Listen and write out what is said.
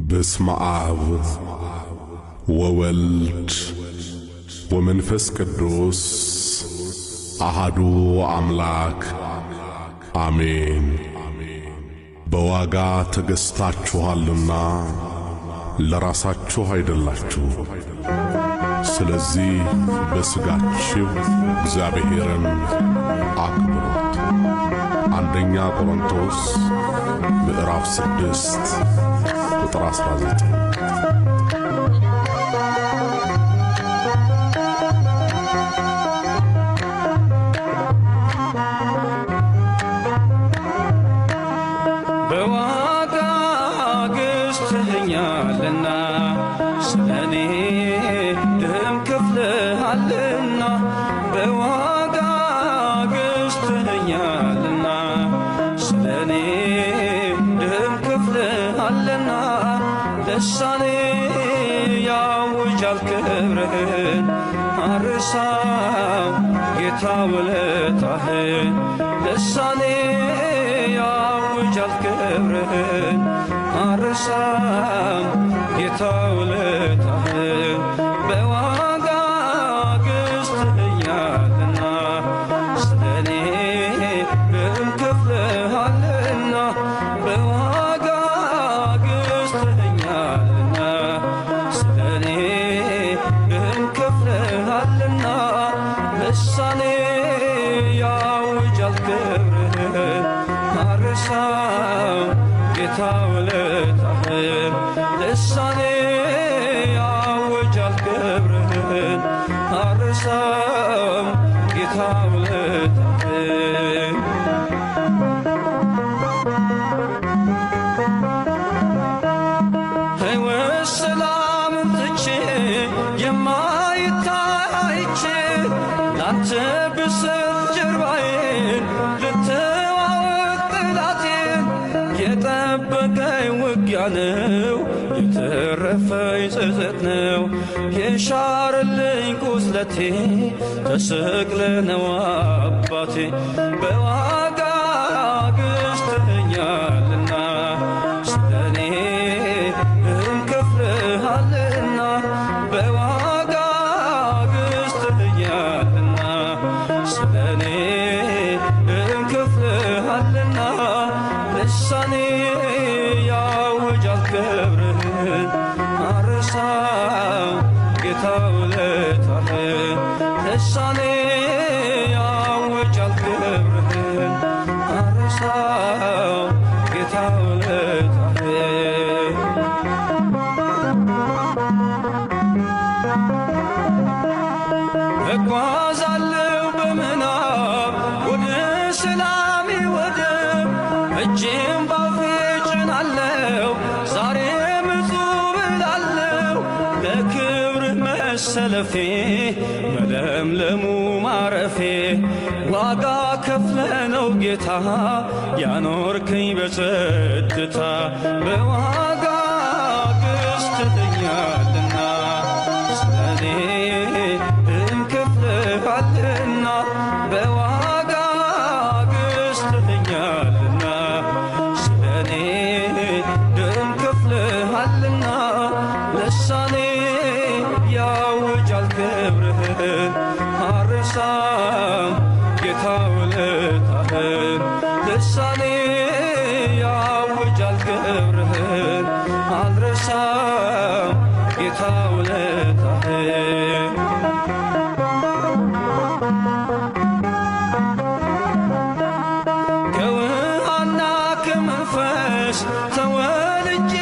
በስመ አብ ወወልድ ወመንፈስ ቅዱስ አሐዱ አምላክ አሜን። በዋጋ ተገዝታችኋልና ለራሳችሁ አይደላችሁ። ስለዚህ በሥጋችሁ እግዚአብሔርን አክብሩት። አንደኛ ቆሮንቶስ ምዕራፍ 6 ቁጥር 19። በዋጋ ገዝተኸኛልና ስለኔ ደም ከፍለሃልና በዋጋ ገዝተኸኛልና ስለኔ ደም ከፍለሃልና ልሳኔ ያውጃል ክብርህን አርሳው ጌታ ውለታህን ልሳኔ ያውጃል ክብርህን አርሳው ጌታ ውለታህን በዋጋ ገዝተኸኛልና ስለኔ ደም ከፍለሃልና በዋጋ ገዝተኸኛልና ስለኔ ደም ከፍለሃልና ልሳኔ ያውጃል ክብርህን አርሳው ጌታ ውለታህን ልሳኔ ያውጃል ክብርህን አርሳው ጌታ ውለታህን ሕይወት ሰላምን ትቼ የማይታይቼ ላንተ ብሰጥ ጀርባዬን ልተዋወቅ ጠላቴን የጠበቀኝ ውጊያ ነው የተረፈኝ ጸጸት ነው የሻረልኝ ቁስለቴ ተሰቅለ ነው አባቴ በዋጋ ገዝተኸኛልና ስለኔ ደም ከፍለሃልና በዋጋ ገዝተኸኛልና ስለኔ ደም ከፍለሃልና ልሳኔ ያውጃል ክብርህን አርሳው ጌታ ውለታህን ልሳኔ ያውጃል ክብርህን አርሳው ጌታ ውለታህን እጓዛለሁ በምናብ ወደ ሰላሜ ወደብ እጄም ባፌ ጭናለሁ ዛሬም እጹብ እላለሁ ለክብርህ መሰለፌ መለምለሙ ማረፌ ዋጋ ከፍለ ነው ጌታ ያኖርከኝ በጸጥታ በዋጋ ገዝተኸኛልና ስለኔ ደም ከፍለሃልና በዋጋ ገዝተኸኛልና ስለኔ ደም ከፍለሃልና ልሳኔ ያውጃል ክብርህን አርሳው ጌታ ውለታህን ልሳኔ ያውጃል ክብርህን አልረሳው ጌታ ውለታህን ከውሃና ከመንፈስ ተወልጄ